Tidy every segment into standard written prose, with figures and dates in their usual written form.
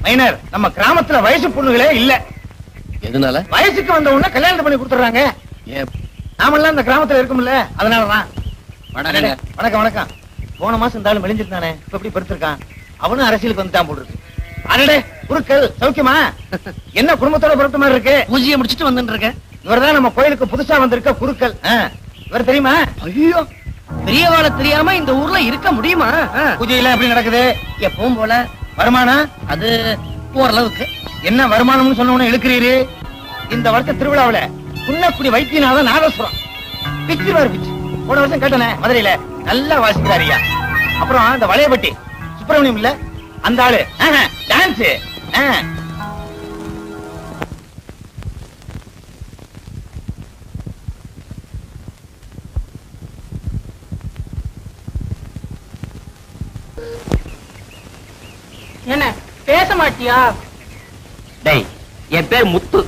Minor, நம்ம கிராமத்துல வயசு பொண்ணுகளே இல்ல. எதனால? வயசுக்கு வந்த உடனே கல்யாணம் பண்ணி கொடுத்துறாங்க. நாமெல்லாம் இந்த கிராமத்துல இருக்கும்ல, அதனாலதான். வணக்கம் வணக்கம். போன மாசம் இந்த ஆளு மெலிஞ்சிருந்தானே, இப்ப எப்படி படுத்திருக்கான்? அவனும் அரசியலுக்கு வந்துட்டான் போடுறது. அடடே குருக்கள், சௌக்கியமா? என்ன குடும்பத்தோட பொறுத்த மாதிரி இருக்கு? பூஜையை முடிச்சிட்டு வந்துட்டு இருக்கேன். இவர்தான் நம்ம கோயிலுக்கு புதுசா வந்திருக்க குருக்கள். இவர் தெரியுமா? ஐயோ, பெரியவாள தெரியாம இந்த ஊர்ல இருக்க முடியுமா? பூஜையில எப்படி நடக்குது? எப்பவும் போல. வருமானம் அது ஓரளவுக்கு. என்ன வருமானம்னு சொன்ன இழுக்கிறீரு? இந்த வருஷ திருவிழாவில புன்னக்குடி வைத்தியநாதன் நாதஸ்வரம் பிச்சுவாரு பிச்சு. போன வருஷம் கேட்டனே மதுரையில, நல்லா வாசிக்கிறாரியா. அப்புறம் இந்த வளையப்பட்டி சுப்பிரமணியம் இல்ல, அந்த ஆளு டான்ஸ். என்ன பேச மாட்டியா? டேய், என் பேர் முத்து.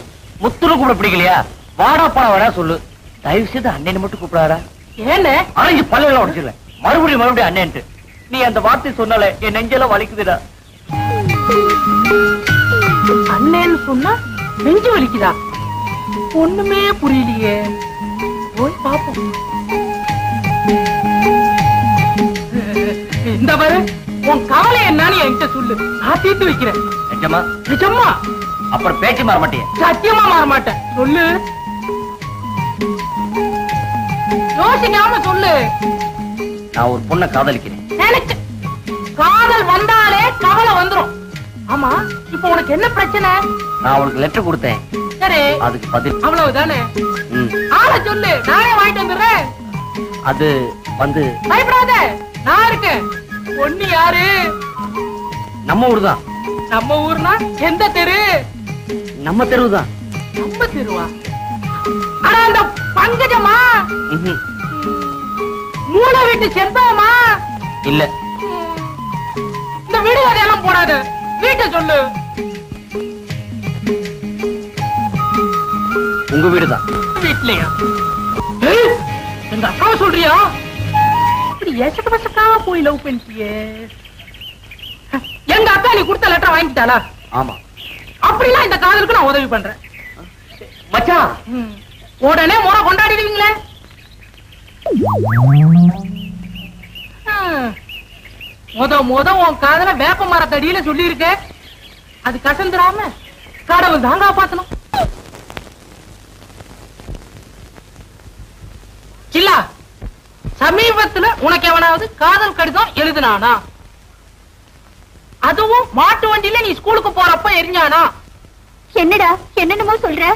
முத்துன்னு கூட பிடிக்கலையா? வாடா போடா வாடா சொல்லு. தயவு செய்து அண்ணனை மட்டும் கூப்பிடாரா? ஏன்னு அரைஞ்சு பல்ல உடைச்சிடல. மறுபடியும் அண்ணன்ட்டு நீ அந்த வார்த்தை சொன்னால என் நெஞ்செல்லாம் வலிக்குதுடா. அண்ணேன்னு சொன்னா நெஞ்சு வலிக்குதா? ஒண்ணுமே புரியலையே. போய் பாப்போம். இந்த பாரு, உன் கவலை என்னன்னு என்கிட்ட சொல்லு, நான் தீர்த்து வைக்கிறேன். நிஜமா? நிஜமா? அப்புறம் பேச்சு மாற மாட்டேன். சத்தியமா மாற மாட்டேன். சொல்லு, யோசிக்காம சொல்லு. நான் ஒரு பொண்ணை காதலிக்கிறேன். நினைச்சு காதல் வந்தாலே கவலை வந்துரும். ஆமா, இப்ப உனக்கு என்ன பிரச்சனை? நான் அவளுக்கு லெட்டர் கொடுத்தேன். சரி, அதுக்கு பதில் அவ்வளவுதானே? ஆள சொல்லு, நானே வாங்கிட்டு வந்துடுறேன். அது வந்து பயப்படாத, நான் இருக்கேன். பொண்ணு யாரு? நம்ம ஊர் தான். நம்ம ஊர்னா எந்த தெரு? நம்ம தெருவுதான். நம்ம தெருவா? ஆனா அந்த பங்கஜமா? மூளை வீட்டு செல்வமா? இல்ல. இந்த வீடு கதையெல்லாம் போடாது, வீட்டை சொல்லு. உங்க வீடுதான். வீட்லயா? எங்க அக்காவை சொல்றியா? இப்படி எசக்க பசக்கா போய் லவ் பண்ணிட்டியே. எங்க அக்கா நீ கொடுத்த லெட்டர் வாங்கிட்டாளா? ஆமா. அப்படிலாம் இந்த காதலுக்கு நான் உதவி பண்றேன் மச்சான். உடனே முறை கொண்டாடிடுவீங்களே. முத உன் காதல வேப்ப மரத்தடியில சொல்லி இருக்க, அது கசந்துராம கடவுள் தான் காப்பாத்தணும். சில்லா, சமீபத்துல உனக்கு எவனாவது காதல் கடிதம் எழுதினானா? அதுவும் மாட்டு வண்டியில நீ ஸ்கூலுக்கு போறப்ப எரிஞ்சானா? என்னடா என்னென்னமோ சொல்ற?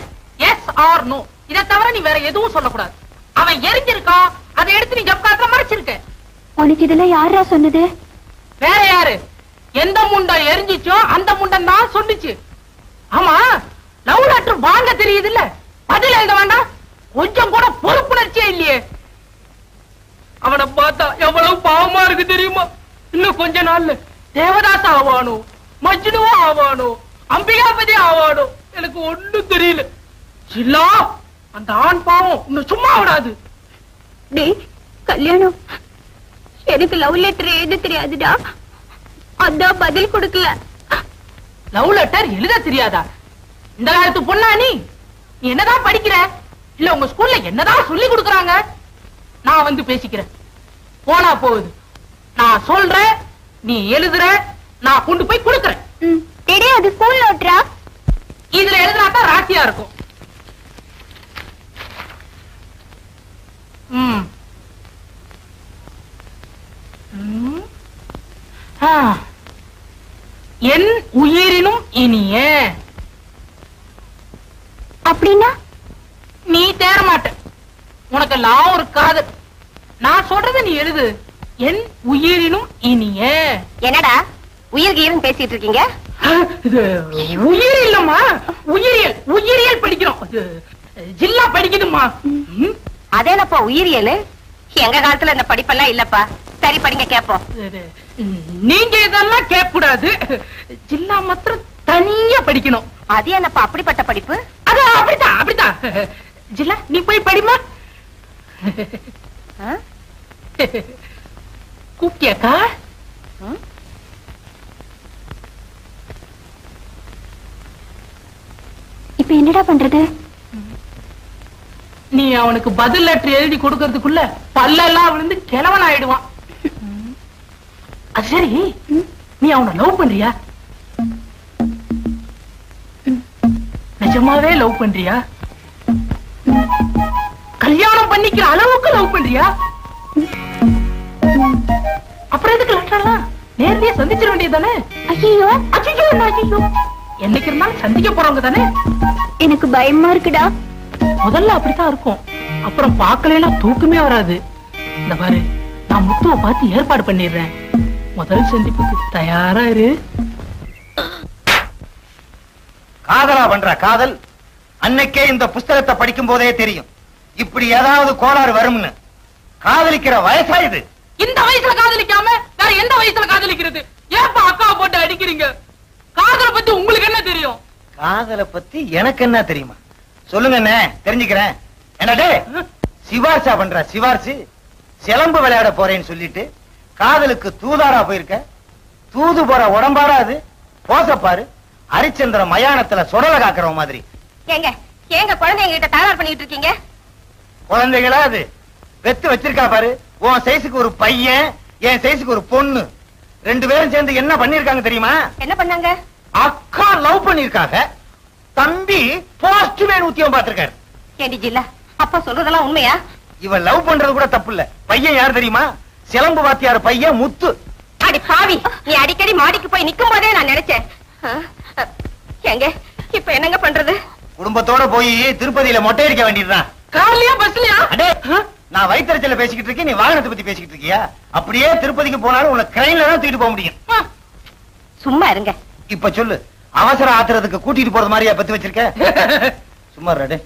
எஸ் ஆர் நோ, இதை தவிர நீ வேற எதுவும் சொல்லக்கூடாது. அவன் எரிஞ்சிருக்கான், அதை எடுத்து நீ ஜப்காத்துல மறைச்சிருக்க. உனக்கு இதெல்லாம் யாரா சொன்னது? வேற யாரு? எந்த முண்டம் எரிஞ்சிச்சோ அந்த முண்டம் தான் சொல்லுச்சு. ஆமா, லவ் லெட்டர் வாங்க தெரியுது இல்ல, பதில் எழுத வேண்டாம். கொஞ்சம் கூட பொறுப்புணர்ச்சியே இல்லையே. அவனை பார்த்தா எவ்வளவு பாவமா இருக்கு தெரியுமா? இன்னும் கொஞ்ச நாள்ல தேவதாஸ் ஆவானோ, மஜ்னுவா ஆவானோ, அம்பிகாபதி ஆவானோ, எனக்கு ஒண்ணும் தெரியல. சில்லா, அந்த ஆண் பாவம் இன்னும் சும்மா விடாது. டேய், கல்யாணம் எனக்கு லவ் லெட்டர் எழுத தெரியாதுடா, அதான் பதில் கொடுக்கல. லவ் லெட்டர் எழுத தெரியாதா? இந்த காலத்து பொண்ணா நீ? நீ என்னதான் படிக்கிற? இல்ல உங்க ஸ்கூல்ல என்னதான் சொல்லி கொடுக்கறாங்க? நான் வந்து பேசிக்கிறேன். போனா போகுது. நான் சொல்றேன், நீ எழுதுற, நான் கொண்டு போய் கொடுக்கறேன். டேடி, அது ஸ்கூல் லெட்டரா? இதுல எழுதுனாதான் ராசியா இருக்கும். என் உயிரினும் இனிய. அப்படின்னா நீ தேர மாட்ட. உனக்கு எல்லாம் ஒரு காதல். நான் சொல்றத நீ எழுது. என் உயிரினும் இனிய. என்னடா உயிர் கீரன் பேசிட்டு இருக்கீங்க? உயிர் இல்லம்மா, உயிரியல். உயிரியல் படிக்கிறோம். ஜில்லா படிக்கணுமா? அதேனப்பா உயிரியல்? எங்க காலத்துல இந்த படிப்பெல்லாம் இல்லப்பா. சரி, படிங்க கேப்போம். நீங்க இதெல்லாம் கேட்க கூடாது. ஜில்லா மாத்திரம் தனியா படிக்கணும். அது என்னப்பா அப்படிப்பட்ட படிப்பு? அது அப்படித்தான் அப்படித்தான். ஜில்லா, நீ போய் படிமா. கூப்பிட்டியாக்கா? இப்ப என்னடா பண்றது? நீ அவனுக்கு பதில் லெட்டர் எழுதி கொடுக்கறதுக்குள்ள பல்லெல்லாம் விழுந்து கிழவன் ஆயிடுவான். அது சரி, நீ அவனை லவ் பண்றியா? நிஜமாவே லவ் பண்றியா? கல்யாணம் பண்ணிக்கிற அளவுக்கு லவ் பண்றியா? அப்புறம் எதுக்கு லெட்டர்லாம்? நேர்லயே சந்திச்சிட வேண்டியதானே? ஐயோ ஐயோ என்ன ஐயோ? என்னைக்கு இருந்தாலும் சந்திக்க போறவங்க தானே. எனக்கு பயமா இருக்குடா. முதல்ல அப்படித்தான் இருக்கும், அப்புறம் பார்க்கலைன்னா தூக்கமே வராது. இந்த பாரு, நான் முத்துவை பார்த்து ஏற்பாடு பண்ணிடுறேன். முதல் சந்திப்புக்கு தயாரா இரு. காதலா பண்ற காதல் அன்னைக்கே இந்த புஸ்தகத்தை படிக்கும் போதே தெரியும் இப்படி ஏதாவது கோளாறு வரும்னு. காதலிக்கிற வயசா இது? இந்த வயசுல காதலிக்காம வேற எந்த வயசுல காதலிக்கிறது? ஏப்பா அக்காவை போட்டு அடிக்கிறீங்க? காதலை பத்தி உங்களுக்கு என்ன தெரியும்? காதலை பத்தி எனக்கு என்ன தெரியுமா? சொல்லுங்க அண்ணே, தெரிஞ்சுக்கிறேன். என்னடே சிவார்சா பண்ற சிவார்சி? சிலம்பு விளையாட போறேன்னு சொல்லிட்டு காதலுக்கு தூதாரா போயிருக்க. தூது போற உடம்பாடா அது? போசப்பாரு, ஹரிச்சந்திர மயானத்துல சுடல காக்குற மாதிரி. ஏங்க ஏங்க குழந்தைங்க கிட்ட தகராறு பண்ணிட்டு இருக்கீங்க? குழந்தைகளா அது? வெத்து வச்சிருக்கா பாரு. உன் சைஸுக்கு ஒரு பையன், என் சைஸுக்கு ஒரு பொண்ணு. ரெண்டு பேரும் சேர்ந்து என்ன பண்ணிருக்காங்க தெரியுமா? என்ன பண்ணாங்க? அக்கா லவ் பண்ணிருக்காங்க, தம்பி போஸ்ட்மேன் உத்தியம் பாத்திருக்காரு. ஏண்டி ஜில்லா, அப்பா சொல்றதெல்லாம் உண்மையா? இவன் லவ் பண்றது கூட தப்பு இல்ல. பையன் யார் தெரியுமா? சிலம்பு வாத்தியார் பையன் முத்து. அடி பாவி, நீ அடிக்கடி மாடிக்கு போய் நிக்கும் போதே நான் நினைச்சேன். ஏங்க இப்ப என்னங்க பண்றது? குடும்பத்தோட போய் திருப்பதியில மொட்டை அடிக்க வேண்டியதுதான். கார்லயா பஸ்லயா? அடே, நான் வயிற்றுச்சல பேசிக்கிட்டு இருக்கேன், நீ வாகனத்தை பத்தி பேசிக்கிட்டு இருக்கியா? அப்படியே திருப்பதிக்கு போனாலும் உன்னை ட்ரெயின்ல தான் தூக்கிட்டு போக முடியும். சும்மா இருங்க. இப்ப சொல்லு, அவசர ஆத்திரத்துக்கு கூட்டிட்டு போறது மாதிரியா பத்தி வச்சிருக்க? சும்மா ரெடி.